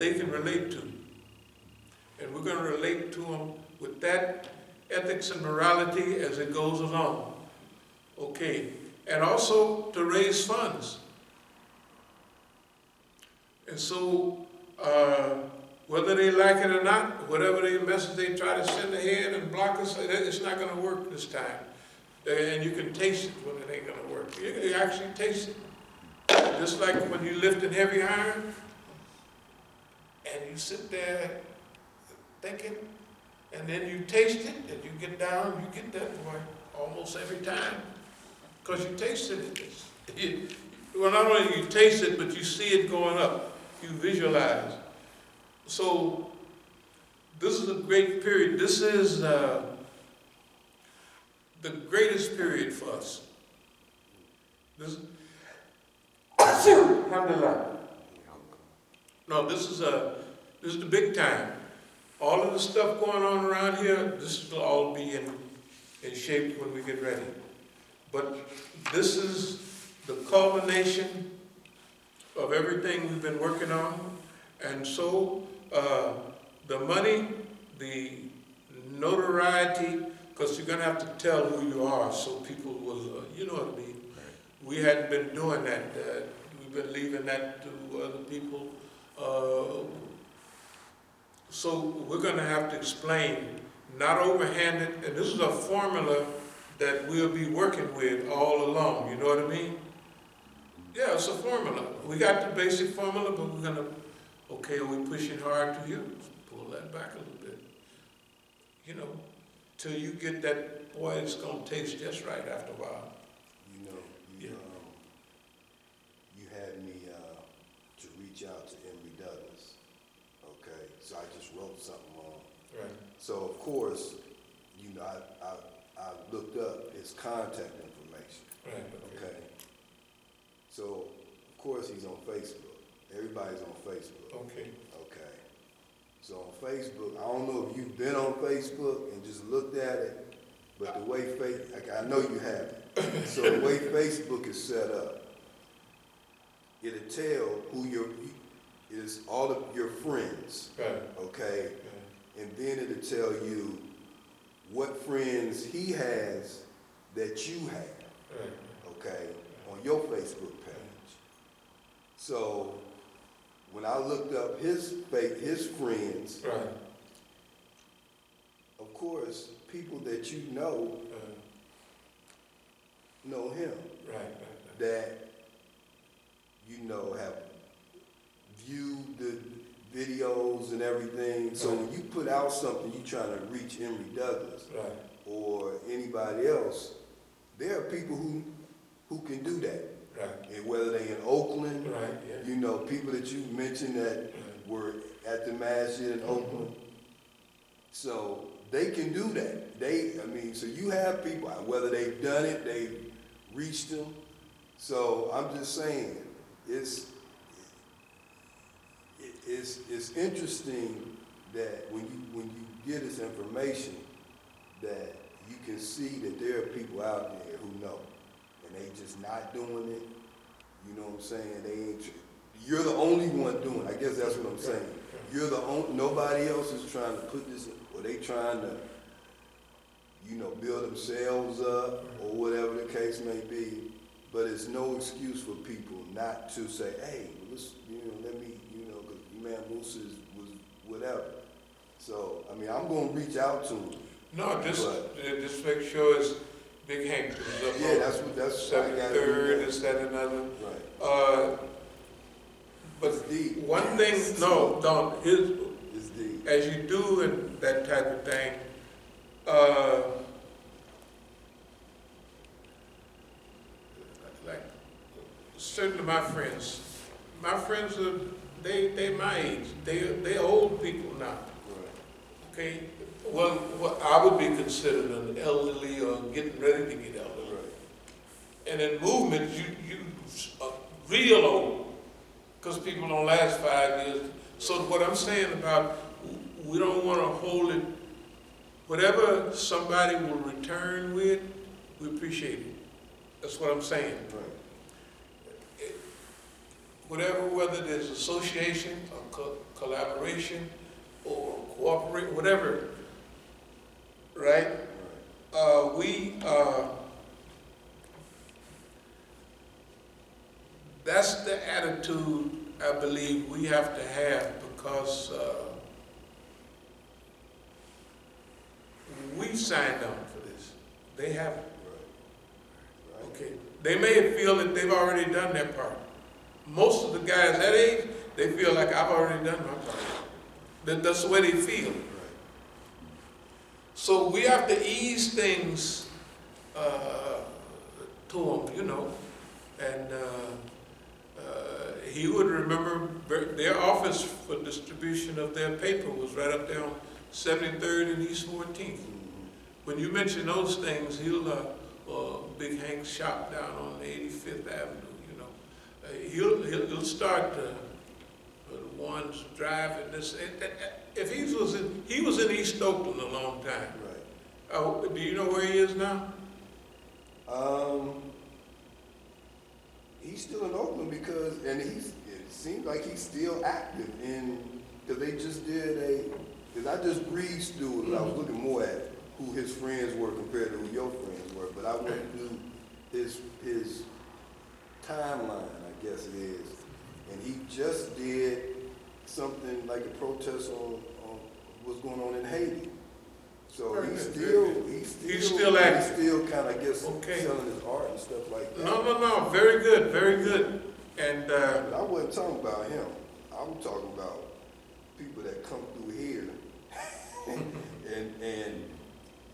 they can relate to. And we're going to relate to them with that ethics and morality as it goes along. Okay. And also to raise funds. And so, whether they like it or not, whatever the message they try to send ahead and block us, it's not going to work this time. And you can taste it when it ain't going to work. You actually taste it. Just like when you lift in heavy iron, and you sit there thinking, and then you taste it, and you get down, you get that boy almost every time. Because you tasted it. Well, not only you taste it, but you see it going up. You visualize. So, this is a great period. This is the greatest period for us. This, alhamdulillah. No, this is the big time. All of the stuff going on around here, this will all be in shape when we get ready. But this is the culmination of everything we've been working on. And so the money, the notoriety, because you're going to have to tell who you are so people will, you know what I mean. We hadn't been doing that. We've been leaving that to other people. So we're going to have to explain, not overhanded, and this is a formula that we'll be working with all along, you know what I mean? Yeah, it's a formula. We got the basic formula, but we're gonna, okay, are we pushing hard to you? Pull that back a little bit. You know, till you get that, boy, it's gonna taste just right after a while. You know, you had me to reach out to Emory Douglas, okay? So I just wrote something on. Right. So of course, you know, I looked up his contact information. Right. Okay. So of course he's on Facebook. Everybody's on Facebook. Okay. Okay. So on Facebook, I don't know if you've been on Facebook and just looked at it, but the way I know you haven't. So the way Facebook is set up, it'll tell who is all of your friends. Right. Okay. Right. And then it'll tell you what friends he has that you have, right. Okay, on your Facebook page. So when I looked up his friends, right. Of course, people that you know him, right. That you know have viewed the videos and everything. Right. So when you put out something, you're trying to reach Emory Douglas, right. Or anybody else, there are people who can do that. Right. And whether they in Oakland, right. Yeah. You know, people that you mentioned that were at the Masjid in Oakland. So they can do that. So you have people, whether they've done it, they've reached them. So I'm just saying, it's interesting that when you get this information, that you can see that there are people out there who know, and they just not doing it. You know what I'm saying? You're the only one doing it. I guess that's what I'm saying. You're the only. Nobody else is trying to put this, or they trying to, build themselves up, or whatever the case may be. But it's no excuse for people not to say, hey, let's, let me, because Imam Musa was whatever. So, I'm going to reach out to him. No, just make sure it's Big Hank. Yeah, that's 73rd, this, that, and another. Right. But one thing, as you do and that type of thing, like certain of my friends are they my age. They old people now. Right. Okay. Well, I would be considered an elderly or getting ready to get elderly. Right. And in movement, you real old, because people don't last 5 years. So what I'm saying about, we don't want to hold it. Whatever somebody will return with, we appreciate it. That's what I'm saying. Right. whatever, whether there's association or collaboration or cooperate, whatever, right? That's the attitude I believe we have to have, because we signed on for this. They haven't. Okay. They may feel that they've already done their part. Most of the guys that age, they feel like I've already done my part. That's the way they feel. So we have to ease things to them, you know. And he would remember their office for distribution of their paper was right up there on 73rd and East 14th. When you mention those things, he'll Big Hank's shop down on 85th Avenue, you know. He'll start the ones driving this. If he was in East Oakland a long time. Right. Do you know where he is now? He's still in Oakland because it seems like he's still active because they just did because I just breezed through it. I was looking more at who his friends were compared to who your friends were, but I went through his timeline, I guess it is, and he just did something like a protest on what's going on in Haiti. So he's still active. He's still kind of, I guess, selling his art and stuff like that. No, very good, very good. And but I wasn't talking about him. I'm talking about people that come through here and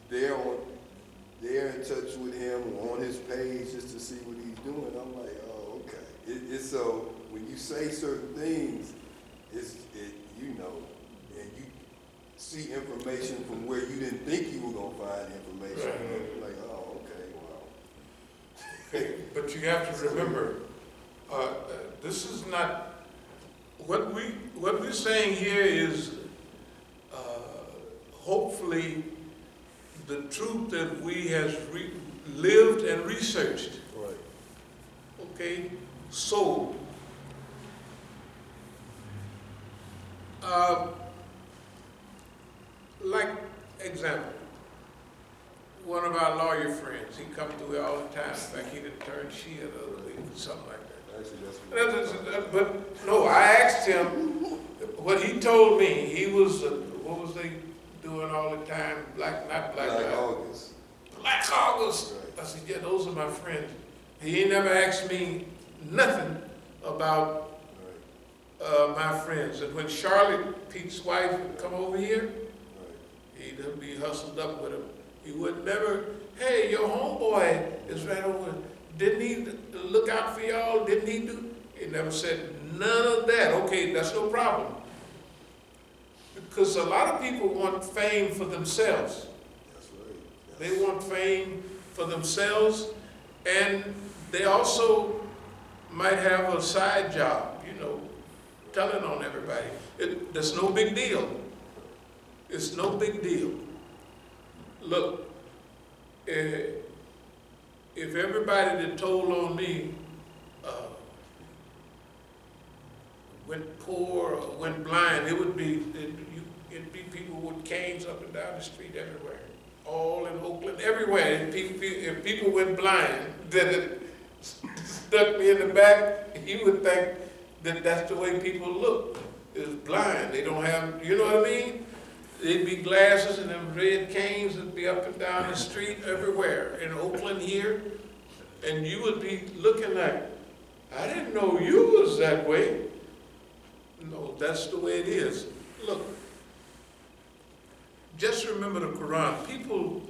they're in touch with him on his page just to see what he's doing. I'm like, oh, okay. It's so when you say certain things, you know, and you see information from where you didn't think you were gonna find information. Right. You're like, oh, okay, wow. Okay, but you have to remember, this is not what we're saying here is hopefully the truth that we has lived and researched. Right. Okay, so like example, one of our lawyer friends, he come through here all the time. In fact, he didn't turn Shia the other week, something like that. Actually, but no, I asked him what he told me. He was what was they doing all the time? Black August. Black August. Right. I said, yeah, those are my friends. He ain't never asked me nothing about my friends. And when Charlotte, Pete's wife, would come over here, he'd be hustled up with him. He would never, hey, your homeboy is right over. Didn't he look out for y'all? Didn't he do? He never said none of that. Okay, that's no problem. Because a lot of people want fame for themselves. That's right. They want fame for themselves, and they also might have a side job, you know, telling on everybody. That's no big deal. It's no big deal. Look, if everybody that told on me went poor or went blind, it'd be people with canes up and down the street everywhere, all in Oakland, everywhere. If people went blind, that it stuck me in the back, you would think that that's the way people look, is blind. They don't have, you know what I mean? They'd be glasses and them red canes that'd be up and down the street everywhere in Oakland here, and you would be looking like, I didn't know you was that way. No, that's the way it is. Look, just remember the Quran. People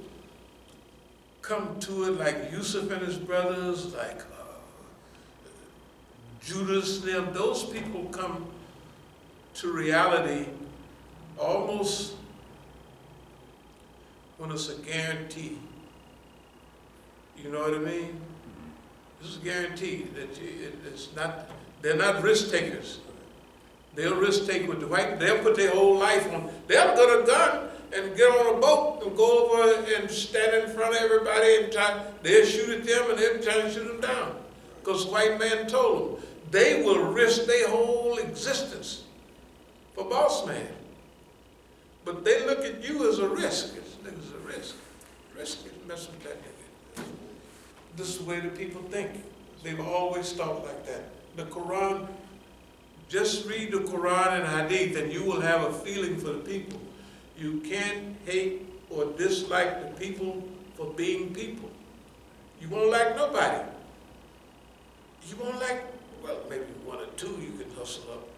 come to it like Yusuf and his brothers, like Judas and them. Those people come to reality almost when it's a guarantee. You know what I mean? This is guaranteed that it's not. They're not risk takers. They'll risk take with the white. They'll put their whole life on. They'll get a gun and get on a boat and go over and stand in front of everybody and they'll shoot at them and they'll try to shoot them down. Because the white man told them, they will risk their whole existence for boss man. But they look at you as a risk. This nigga's a risk. Risk is messing with that nigga. This is the way the people think. They've always thought like that. The Quran, just read the Quran and Hadith and you will have a feeling for the people. You can't hate or dislike the people for being people. You won't like nobody. You won't like, well, maybe one or two you can hustle up,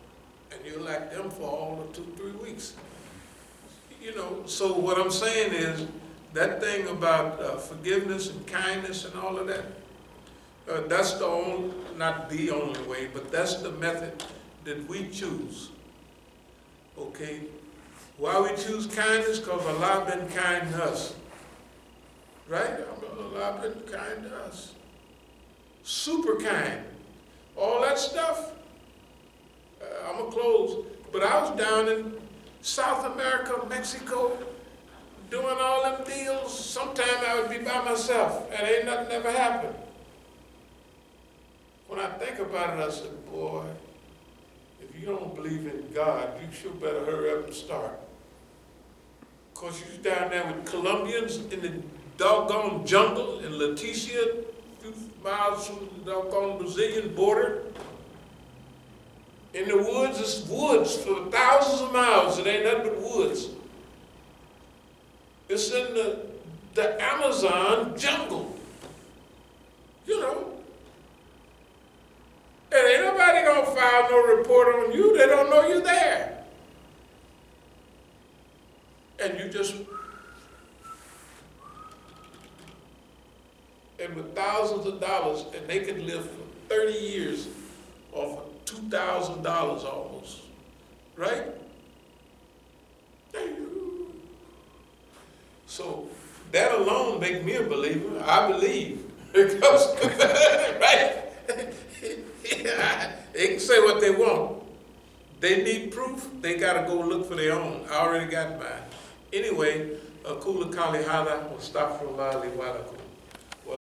and you'll like them for all of 2-3 weeks. You know, so what I'm saying is, that thing about forgiveness and kindness and all of that, that's the only, not the only way, but that's the method that we choose. Okay? Why we choose kindness? Because Allah been kind to us. Right? Allah been kind to us. Super kind. All that stuff. I'm going to close. But I was down in South America, Mexico, doing all them deals. Sometimes I would be by myself, and ain't nothing ever happened. When I think about it, I said, boy, if you don't believe in God, you sure better hurry up and start. Because you're down there with Colombians in the doggone jungle in Leticia, a few miles from the doggone Brazilian border. In the woods, it's woods for thousands of miles. It ain't nothing but woods. It's in the Amazon jungle. You know. And ain't nobody gonna file no report on you. They don't know you're there. And you just, and with thousands of dollars, and they could live for 30 years off of $2,000 almost, right? So that alone makes me a believer. I believe. Because, right? They can say what they want. They need proof, they gotta go look for their own. I already got mine. Anyway, أقول قولي هذا واستغفر الله لي ولكم.